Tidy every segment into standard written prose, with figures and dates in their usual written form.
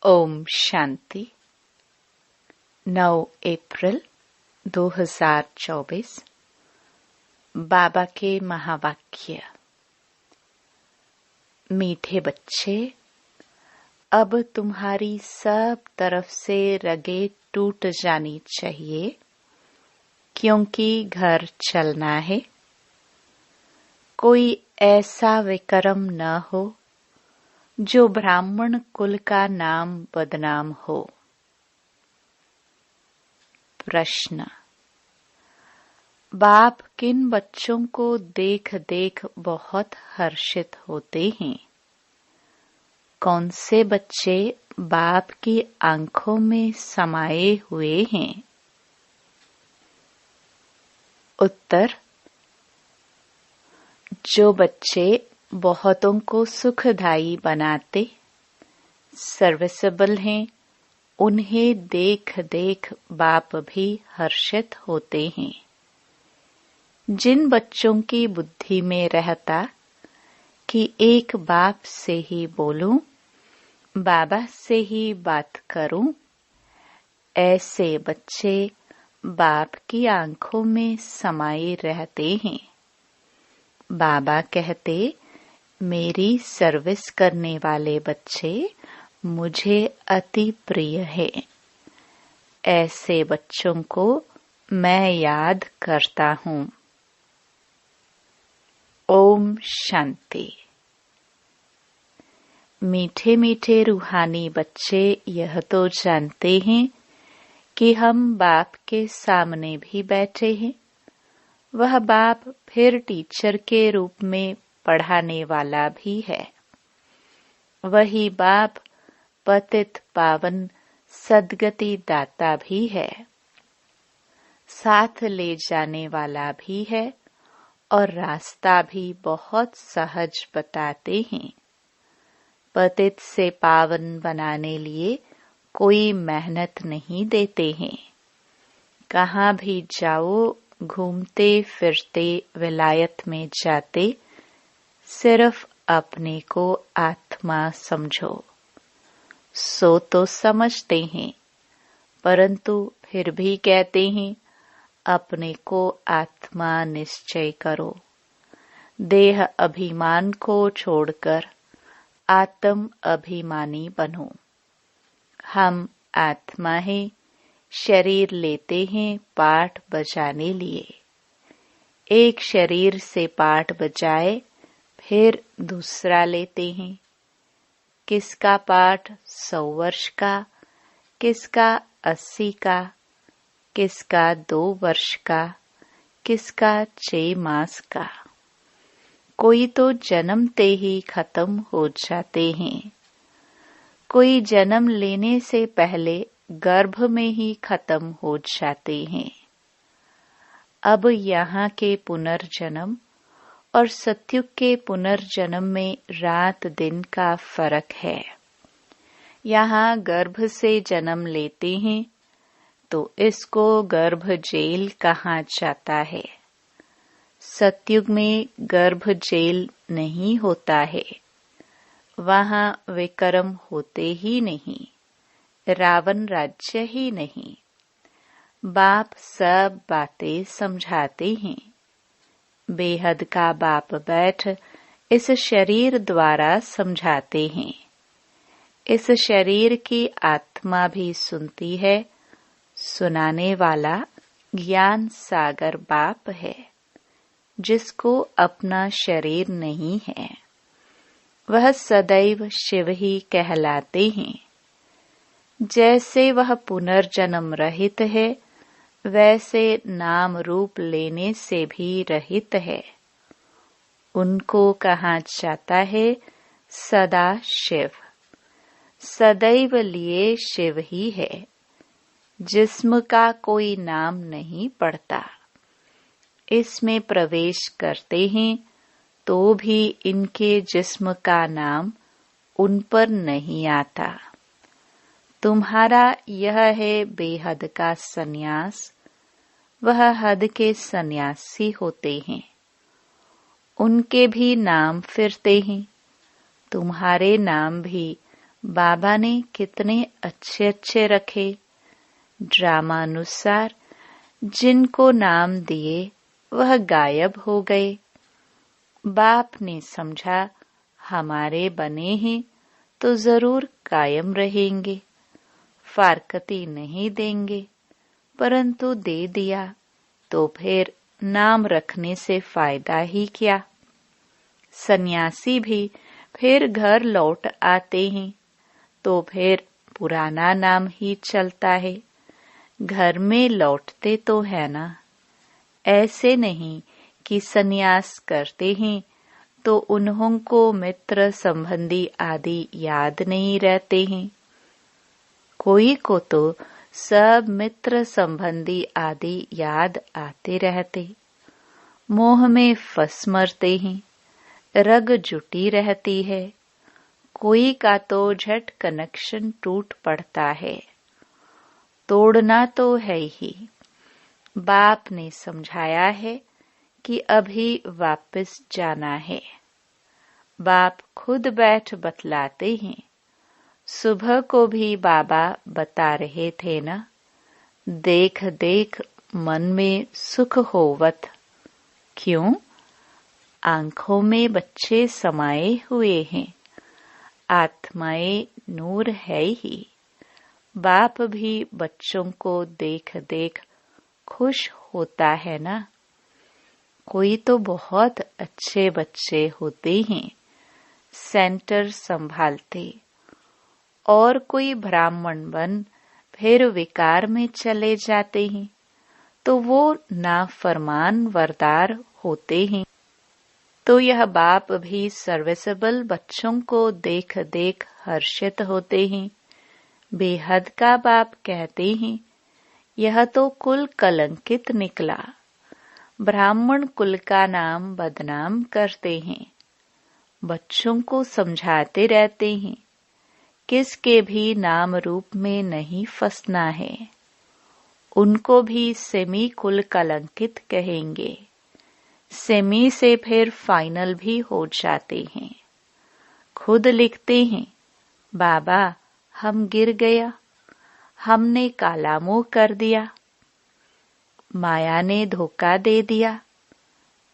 ओम शांति। 9 अप्रैल 2024। बाबा के महावाक्य। मीठे बच्चे, अब तुम्हारी सब तरफ से रगें टूट जानी चाहिए, क्योंकि घर चलना है। कोई ऐसा विक्रम न हो जो ब्राह्मण कुल का नाम बदनाम हो। प्रश्न: बाप किन बच्चों को देख देख बहुत हर्षित होते हैं? कौन से बच्चे बाप की आंखों में समाये हुए हैं? उत्तर: जो बच्चे बहुतों को सुखदायी बनाते, सर्विसेबल हैं, उन्हें देख देख बाप भी हर्षित होते हैं। जिन बच्चों की बुद्धि में रहता कि एक बाप से ही बोलूं, बाबा से ही बात करूं, ऐसे बच्चे बाप की आंखों में समाये रहते हैं। बाबा कहते, मेरी सर्विस करने वाले बच्चे मुझे अति प्रिय है। ऐसे बच्चों को मैं याद करता हूँ। ओम शांति। मीठे मीठे रूहानी बच्चे यह तो जानते हैं कि हम बाप के सामने भी बैठे हैं। वह बाप फिर टीचर के रूप में पढ़ाने वाला भी है। वही बाप पतित पावन सद्गति दाता भी है, साथ ले जाने वाला भी है और रास्ता भी बहुत सहज बताते हैं। पतित से पावन बनाने लिए कोई मेहनत नहीं देते हैं। कहाँ भी जाओ, घूमते फिरते विलायत में जाते, सिर्फ अपने को आत्मा समझो। सो तो समझते हैं, परंतु फिर भी कहते हैं अपने को आत्मा निश्चय करो। देह अभिमान को छोड़कर आत्म अभिमानी बनो। हम आत्मा हैं, शरीर लेते हैं पाठ बजाने लिए। एक शरीर से पाठ बजाए फिर दूसरा लेते हैं। किसका पाठ 100 वर्ष का, किसका 80 का, किसका 2 वर्ष का, किसका 6 मास का। कोई तो जन्मते ही खत्म हो जाते हैं। कोई जन्म लेने से पहले गर्भ में ही खत्म हो जाते हैं। अब यहाँ के पुनर्जन्म और सत्युग के पुनर्जन्म में रात दिन का फर्क है। यहाँ गर्भ से जन्म लेते हैं तो इसको गर्भ जेल कहा जाता है। सत्युग में गर्भ जेल नहीं होता है। वहाँ विक्रम होते ही नहीं, रावण राज्य ही नहीं। बाप सब बातें समझाते हैं। बेहद का बाप बैठ इस शरीर द्वारा समझाते हैं। इस शरीर की आत्मा भी सुनती है। सुनाने वाला ज्ञान सागर बाप है, जिसको अपना शरीर नहीं है। वह सदैव शिव ही कहलाते हैं। जैसे वह पुनर्जन्म रहित है, वैसे नाम रूप लेने से भी रहित है। उनको कहा जाता है सदा शिव। सदैव लिए शिव ही है। जिस्म का कोई नाम नहीं पड़ता। इसमें प्रवेश करते हैं तो भी इनके जिस्म का नाम उन पर नहीं आता। तुम्हारा यह है बेहद का सन्यास। वह हद के सन्यासी होते हैं। उनके भी नाम फिरते हैं। तुम्हारे नाम भी बाबा ने कितने अच्छे अच्छे रखे। ड्रामानुसार जिनको नाम दिए वह गायब हो गए। बाप ने समझा हमारे बने हैं तो जरूर कायम रहेंगे, फारकती नहीं देंगे, परंतु दे दिया तो फिर नाम रखने से फायदा ही क्या। सन्यासी भी फिर घर लौट आते हैं तो फिर पुराना नाम ही चलता है। घर में लौटते तो है ना। ऐसे नहीं कि सन्यास करते हैं तो उन्हों को मित्र संबंधी आदि याद नहीं रहते हैं। कोई को तो सब मित्र संबंधी आदि याद आते रहते, मोह में फंस मरते हैं, रग जुटी रहती है। कोई का तो झट कनेक्शन टूट पड़ता है। तोड़ना तो है ही। बाप ने समझाया है कि अभी वापस जाना है। बाप खुद बैठ बतलाते हैं। सुबह को भी बाबा बता रहे थे ना, देख देख मन में सुख होवत। क्यों? आंखों में बच्चे समाये हुए हैं, आत्माएं नूर है ही। बाप भी बच्चों को देख देख खुश होता है ना। कोई तो बहुत अच्छे बच्चे होते हैं, सेंटर संभालते, और कोई ब्राह्मण बन फिर विकार में चले जाते हैं तो वो नाफरमान वरदार होते हैं। तो यह बाप भी सर्विसेबल बच्चों को देख देख हर्षित होते हैं। बेहद का बाप कहते हैं, यह तो कुल कलंकित निकला। ब्राह्मण कुल का नाम बदनाम करते हैं। बच्चों को समझाते रहते हैं, किसके भी नाम रूप में नहीं फंसना है। उनको भी सेमी कुल कलंकित कहेंगे। सेमी से फिर फाइनल भी हो जाते हैं। खुद लिखते हैं, बाबा हम गिर गया, हमने काला मुंह कर दिया, माया ने धोखा दे दिया।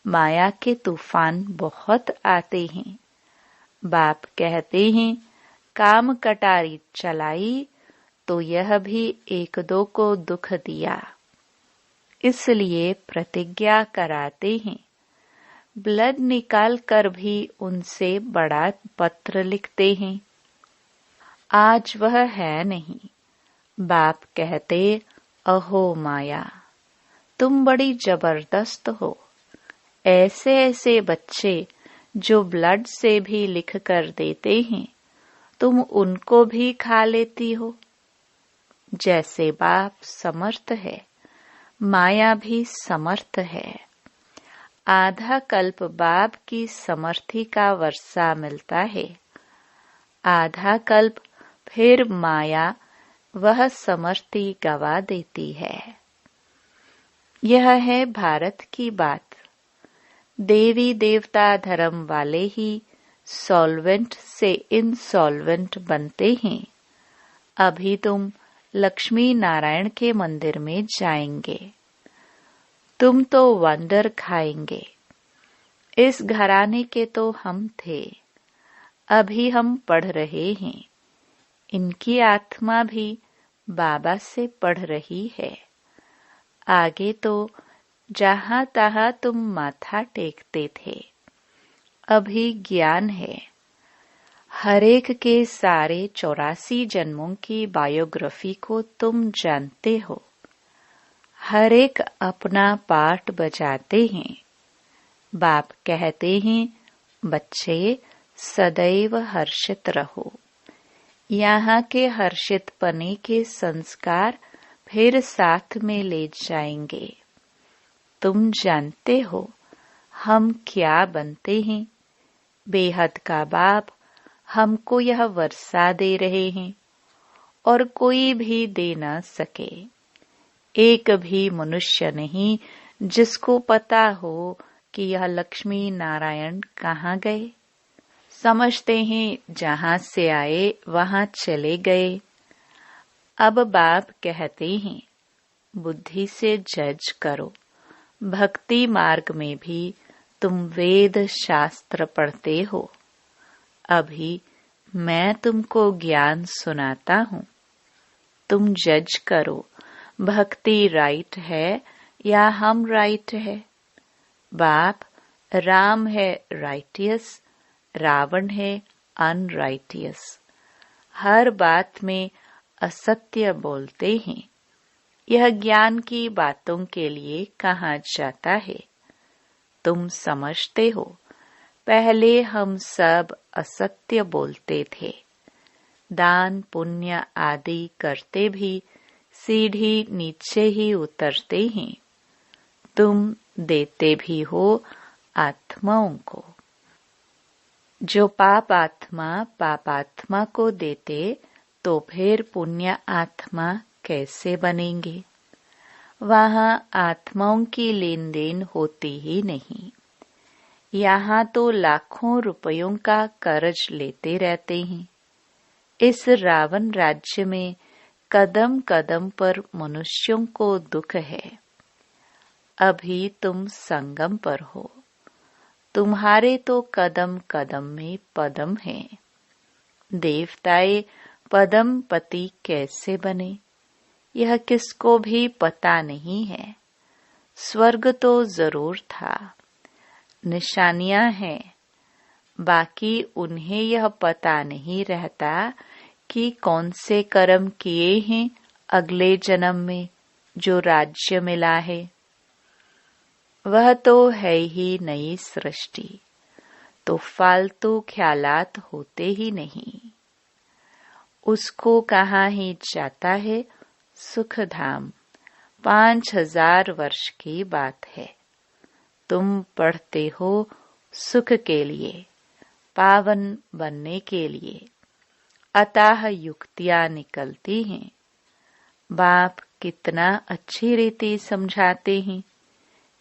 माया के तूफान बहुत आते हैं। बाप कहते हैं, काम कटारी चलाई तो यह भी एक दो को दुख दिया। इसलिए प्रतिज्ञा कराते हैं। ब्लड निकाल कर भी उनसे बड़ा पत्र लिखते हैं। आज वह है नहीं। बाप कहते, अहो माया, तुम बड़ी जबरदस्त हो। ऐसे ऐसे बच्चे जो ब्लड से भी लिख कर देते हैं, तुम उनको भी खा लेती हो। जैसे बाप समर्थ है, माया भी समर्थ है। आधा कल्प बाप की समर्थी का वर्षा मिलता है, आधा कल्प फिर माया वह समर्थी गवा देती है। यह है भारत की बात। देवी देवता धर्म वाले ही सॉल्वेंट से इनसॉल्वेंट बनते हैं। अभी तुम लक्ष्मी नारायण के मंदिर में जाएंगे, तुम तो वंडर खाएंगे। इस घराने के तो हम थे, अभी हम पढ़ रहे हैं। इनकी आत्मा भी बाबा से पढ़ रही है। आगे तो जहां तहां तुम माथा टेकते थे, अभी ज्ञान है। हरेक के सारे 84 जन्मों की बायोग्राफी को तुम जानते हो। हरेक अपना पार्ट बजाते हैं। बाप कहते हैं, बच्चे सदैव हर्षित रहो। यहाँ के हर्षित पने के संस्कार फिर साथ में ले जाएंगे। तुम जानते हो हम क्या बनते हैं। बेहद का बाप हमको यह वर्षा दे रहे हैं और कोई भी दे न सके। एक भी मनुष्य नहीं जिसको पता हो कि यह लक्ष्मी नारायण कहाँ गए। समझते हैं जहाँ से आए वहाँ चले गए। अब बाप कहते हैं बुद्धि से जज करो। भक्ति मार्ग में भी तुम वेद शास्त्र पढ़ते हो। अभी मैं तुमको ज्ञान सुनाता हूँ, तुम जज करो भक्ति राइट है या हम राइट है। बाप राम है राइटियस, रावण है अनराइटियस। हर बात में असत्य बोलते हैं। यह ज्ञान की बातों के लिए कहा जाता है। तुम समझते हो पहले हम सब असत्य बोलते थे। दान पुण्य आदि करते भी सीढ़ी नीचे ही उतरते हैं। तुम देते भी हो आत्माओं को। जो पापात्मा को देते तो फिर पुण्य आत्मा कैसे बनेंगे। वहाँ आत्माओं की लेन देन होती ही नहीं। यहाँ तो लाखों रुपयों का कर्ज लेते रहते हैं। इस रावण राज्य में कदम कदम पर मनुष्यों को दुख है। अभी तुम संगम पर हो। तुम्हारे तो कदम कदम में पदम है। देवताए पदम पति कैसे बने यह किसको भी पता नहीं है। स्वर्ग तो जरूर था, निशानियां हैं, बाकी उन्हें यह पता नहीं रहता कि कौन से कर्म किए हैं अगले जन्म में जो राज्य मिला है। वह तो है ही नई सृष्टि, तो फालतू ख्यालात होते ही नहीं। उसको कहाँ ही जाता है सुख धाम। 5000 वर्ष की बात है। तुम पढ़ते हो सुख के लिए, पावन बनने के लिए। अतः युक्तियां निकलती हैं। बाप कितना अच्छी रीति समझाते हैं।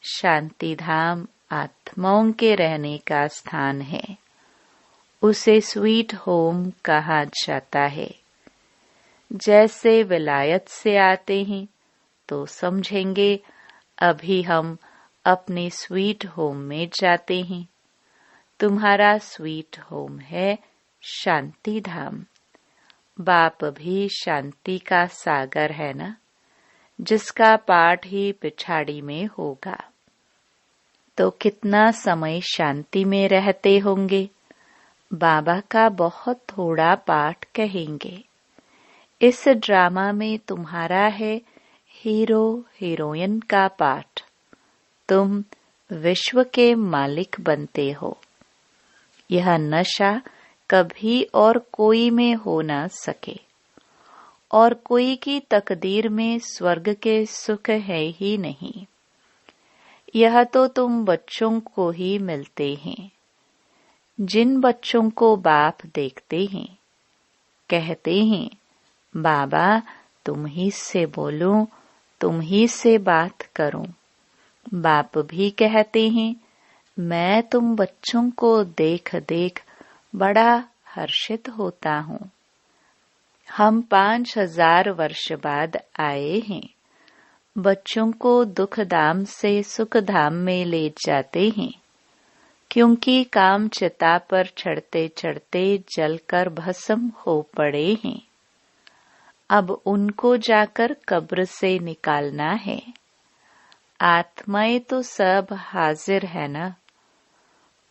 शांति धाम आत्माओं के रहने का स्थान है। उसे स्वीट होम कहा जाता है। जैसे विलायत से आते हैं तो समझेंगे अभी हम अपने स्वीट होम में जाते हैं। तुम्हारा स्वीट होम है शांति धाम। बाप भी शांति का सागर है ना, जिसका पाठ ही पिछाड़ी में होगा। तो कितना समय शांति में रहते होंगे। बाबा का बहुत थोड़ा पाठ कहेंगे। इस ड्रामा में तुम्हारा है हीरो हीरोइन का पाठ। तुम विश्व के मालिक बनते हो। यह नशा कभी और कोई में हो न सके, और कोई की तकदीर में स्वर्ग के सुख है ही नहीं। यह तो तुम बच्चों को ही मिलते हैं। जिन बच्चों को बाप देखते हैं, कहते हैं बाबा तुम ही से बोलूं, तुम ही से बात करूं। बाप भी कहते हैं मैं तुम बच्चों को देख देख बड़ा हर्षित होता हूँ। हम 5000 वर्ष बाद आए हैं। बच्चों को दुख धाम से सुख धाम में ले जाते हैं, क्योंकि काम चिता पर चढ़ते चढ़ते जलकर भस्म हो पड़े हैं। अब उनको जाकर कब्र से निकालना है। आत्माएं तो सब हाजिर है ना,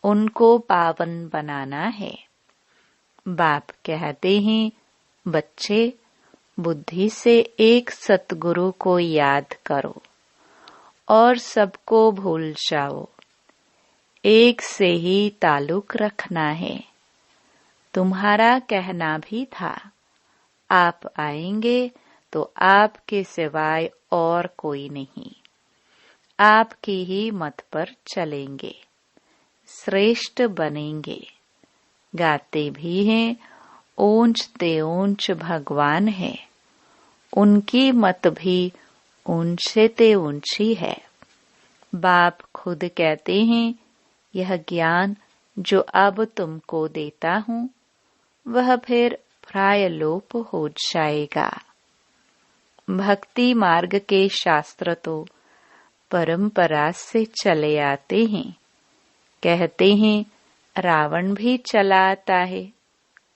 उनको पावन बनाना है। बाप कहते हैं बच्चे बुद्धि से एक सतगुरु को याद करो और सबको भूल जाओ। एक से ही ताल्लुक रखना है। तुम्हारा कहना भी था आप आएंगे तो आपके सिवाय और कोई नहीं। आपकी ही मत पर चलेंगे, श्रेष्ठ बनेंगे। गाते भी हैं ऊंच ते ऊंच भगवान है। उनकी मत भी ऊंचे ते ऊंची है। बाप खुद कहते हैं यह ज्ञान जो अब तुमको देता हूँ वह फिर प्रायलोप हो जाएगा। भक्ति मार्ग के शास्त्र तो परंपरा से चले आते हैं। कहते हैं रावण भी चला आता है।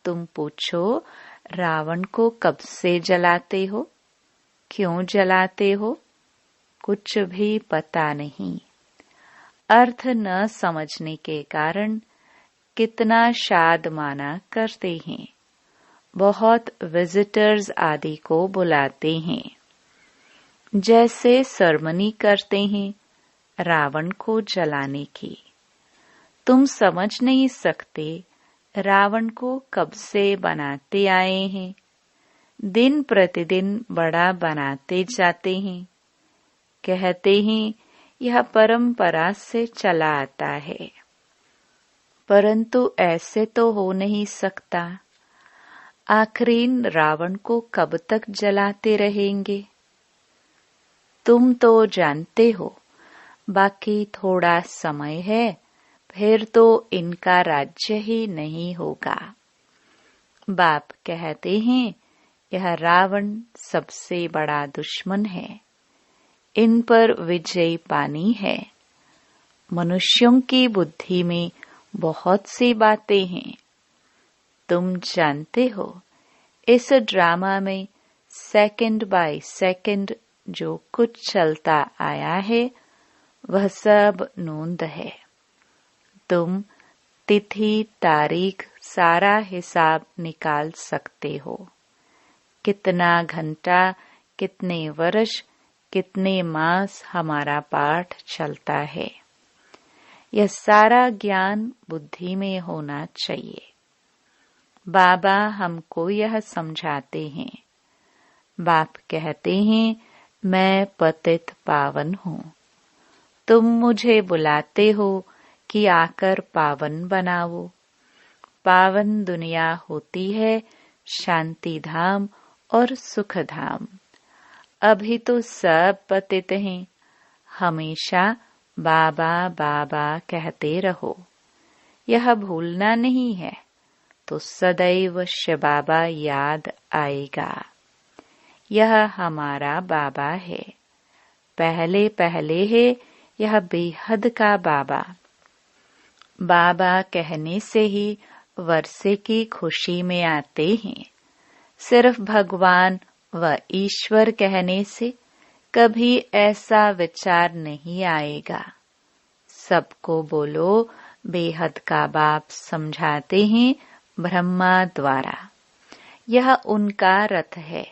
तुम पूछो रावण को कब से जलाते हो, क्यों जलाते हो? कुछ भी पता नहीं। अर्थ न समझने के कारण कितना शाद माना करते हैं। बहुत विजिटर्स आदि को बुलाते हैं। जैसे सरमनी करते हैं रावण को जलाने की। तुम समझ नहीं सकते रावण को कब से बनाते आए हैं। दिन प्रतिदिन बड़ा बनाते जाते हैं। कहते हैं यह परंपरा से चला आता है, परंतु ऐसे तो हो नहीं सकता। आखिरीन रावण को कब तक जलाते रहेंगे? तुम तो जानते हो बाकी थोड़ा समय है, फिर तो इनका राज्य ही नहीं होगा। बाप कहते हैं यह रावण सबसे बड़ा दुश्मन है, इन पर विजय पानी है। मनुष्यों की बुद्धि में बहुत सी बातें हैं। तुम जानते हो इस ड्रामा में सेकंड बाय सेकंड जो कुछ चलता आया है वह सब नोंद है। तुम तिथि तारीख सारा हिसाब निकाल सकते हो। कितना घंटा, कितने वर्ष, कितने मास हमारा पाठ चलता है। यह सारा ज्ञान बुद्धि में होना चाहिए। बाबा हमको यह समझाते हैं। बाप कहते हैं मैं पतित पावन हूँ। तुम मुझे बुलाते हो कि आकर पावन बनाओ। पावन दुनिया होती है शांति धाम और सुख धाम। अभी तो सब पतित हैं। हमेशा बाबा बाबा कहते रहो। यह भूलना नहीं है तो सदैव शिव बाबा याद आएगा। यह हमारा बाबा है। पहले पहले है यह बेहद का बाबा। बाबा कहने से ही वर्षे की खुशी में आते हैं। सिर्फ भगवान व ईश्वर कहने से कभी ऐसा विचार नहीं आएगा। सबको बोलो बेहद का बाप समझाते हैं ब्रह्मा द्वारा। यह उनका रथ है।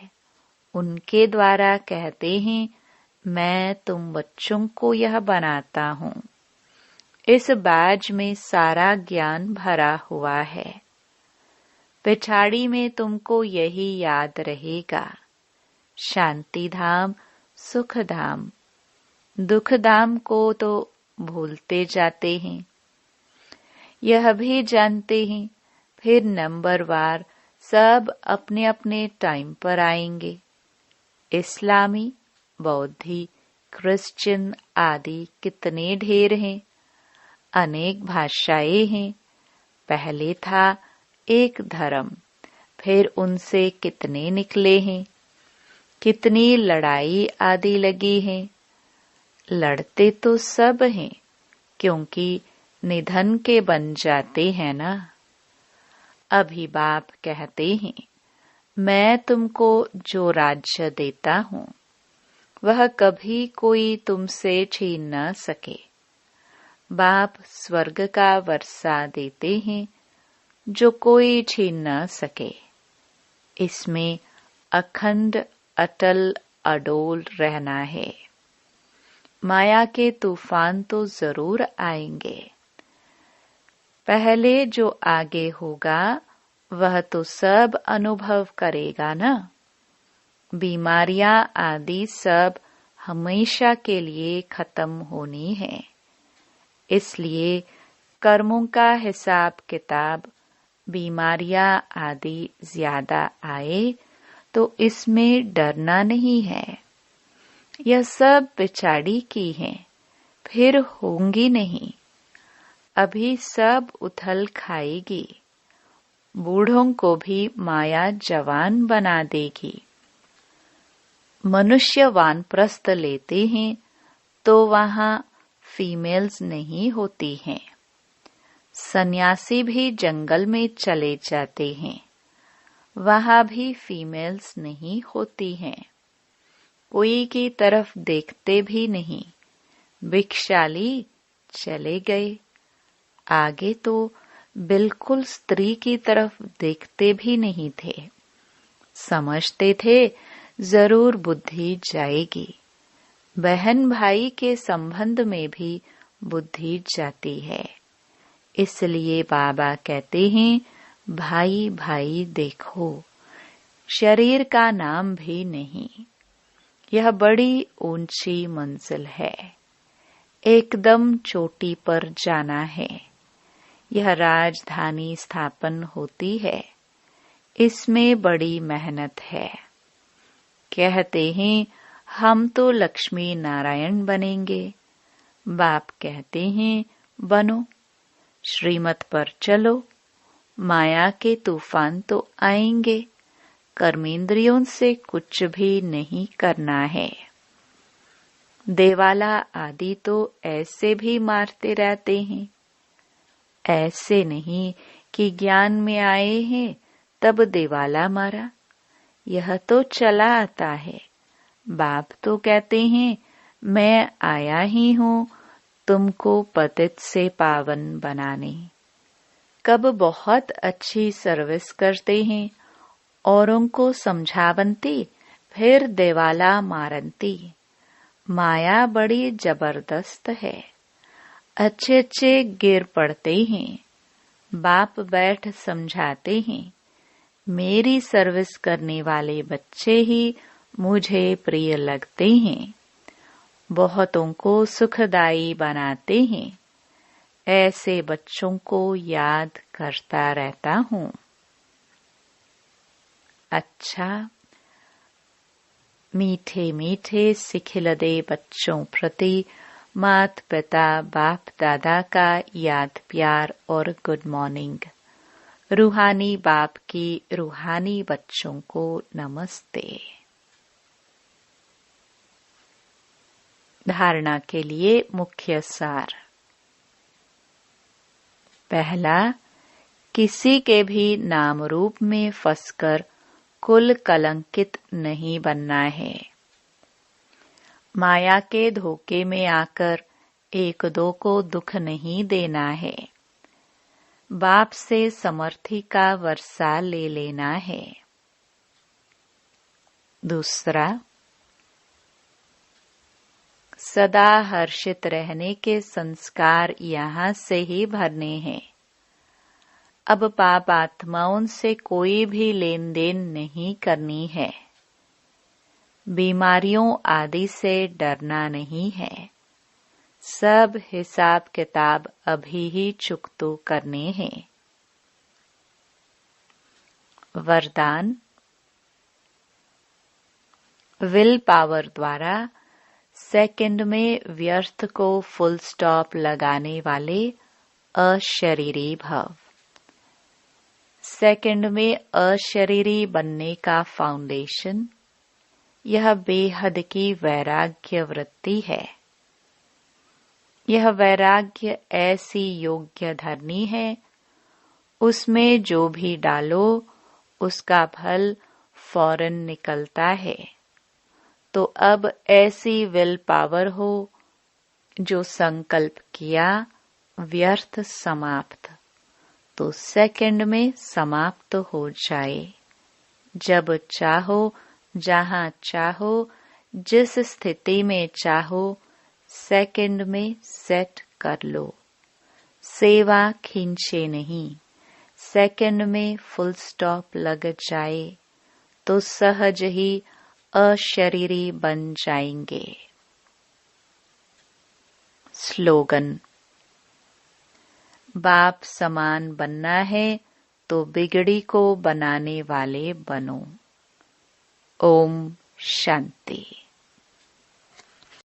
उनके द्वारा कहते हैं मैं तुम बच्चों को यह बनाता हूँ। इस बाज में सारा ज्ञान भरा हुआ है। पिछाड़ी में तुमको यही याद रहेगा। शांति धाम, सुख धाम। दुख धाम को तो भूलते जाते हैं। यह भी जानते हैं फिर नंबरवार सब अपने अपने टाइम पर आएंगे। इस्लामी, बौद्धी, क्रिश्चियन आदि कितने ढेर हैं। अनेक भाषाएं हैं। पहले था एक धर्म, फिर उनसे कितने निकले हैं। कितनी लड़ाई आदि लगी है। लड़ते तो सब हैं, क्योंकि निधन के बन जाते हैं ना। अभी बाप कहते हैं मैं तुमको जो राज्य देता हूँ वह कभी कोई तुमसे छीन न सके। बाप स्वर्ग का वर्षा देते हैं जो कोई छीन न सके। इसमें अखंड अटल अडोल रहना है। माया के तूफान तो जरूर आएंगे। पहले जो आगे होगा वह तो सब अनुभव करेगा ना। बीमारियां आदि सब हमेशा के लिए खत्म होनी है। इसलिए कर्मों का हिसाब किताब बीमारियां आदि ज्यादा आए तो इसमें डरना नहीं है। यह सब पिछाड़ी की हैं, फिर होंगी नहीं। अभी सब उथल खाएगी। बूढ़ों को भी माया जवान बना देगी। मनुष्य वानप्रस्थ लेते हैं तो वहां फीमेल्स नहीं होती हैं। सन्यासी भी जंगल में चले जाते हैं, वहां भी फीमेल्स नहीं होती हैं। कोई की तरफ देखते भी नहीं, भिक्षाली चले गए। आगे तो बिल्कुल स्त्री की तरफ देखते भी नहीं थे। समझते थे जरूर बुद्धि जाएगी। बहन भाई के संबंध में भी बुद्धि जाती है। इसलिए बाबा कहते हैं, भाई भाई देखो, शरीर का नाम भी नहीं। यह बड़ी ऊंची मंजिल है, एकदम चोटी पर जाना है। यह राजधानी स्थापन होती है, इसमें बड़ी मेहनत है। कहते हैं हम तो लक्ष्मी नारायण बनेंगे। बाप कहते हैं बनो, श्रीमत पर चलो। माया के तूफान तो आएंगे, कर्मेंद्रियों से कुछ भी नहीं करना है। देवाला आदि तो ऐसे भी मारते रहते हैं। ऐसे नहीं कि ज्ञान में आए हैं तब देवाला मारा, यह तो चला आता है। बाप तो कहते हैं मैं आया ही हूँ तुमको पतित से पावन बनाने। कब बहुत अच्छी सर्विस करते हैं, औरों को समझावंती, फिर देवाला मारंती। माया बड़ी जबरदस्त है, अच्छे अच्छे गिर पड़ते हैं। बाप बैठ समझाते हैं, मेरी सर्विस करने वाले बच्चे ही मुझे प्रिय लगते हैं, बहुतों को सुखदायी बनाते हैं। ऐसे बच्चों को याद करता रहता हूँ। अच्छा, मीठे मीठे सिखिलदे बच्चों प्रति मात पिता बाप दादा का याद प्यार और गुड मॉर्निंग। रूहानी बाप की रूहानी बच्चों को नमस्ते। धारणा के लिए मुख्य सार। पहला, किसी के भी नाम रूप में फंसकर कुल कलंकित नहीं बनना है। माया के धोखे में आकर एक दो को दुख नहीं देना है। बाप से समर्थी का वर्षा ले लेना है। दूसरा, सदा हर्षित रहने के संस्कार यहाँ से ही भरने हैं। अब पाप आत्माओं से कोई भी लेन देन नहीं करनी है। बीमारियों आदि से डरना नहीं है। सब हिसाब किताब अभी ही चुकतो करने हैं। वरदान, विल पावर द्वारा सेकंड में व्यर्थ को फुल स्टॉप लगाने वाले अशरीरी भव। सेकंड में अशरीरी बनने का फाउंडेशन, यह बेहद की वैराग्य वृत्ति है। यह वैराग्य ऐसी योग्य धरनी है, उसमें जो भी डालो उसका फल फौरन निकलता है। तो अब ऐसी विल पावर हो जो संकल्प किया व्यर्थ समाप्त, तो सेकंड में समाप्त हो जाए। जब चाहो, जहां चाहो, जिस स्थिति में चाहो, सेकंड में सेट कर लो। सेवा खींचे नहीं, सेकंड में फुल स्टॉप लग जाए तो सहज ही अशरीरी बन जाएंगे। स्लोगन, बाप समान बनना है तो बिगड़ी को बनाने वाले बनो। ओम शांति।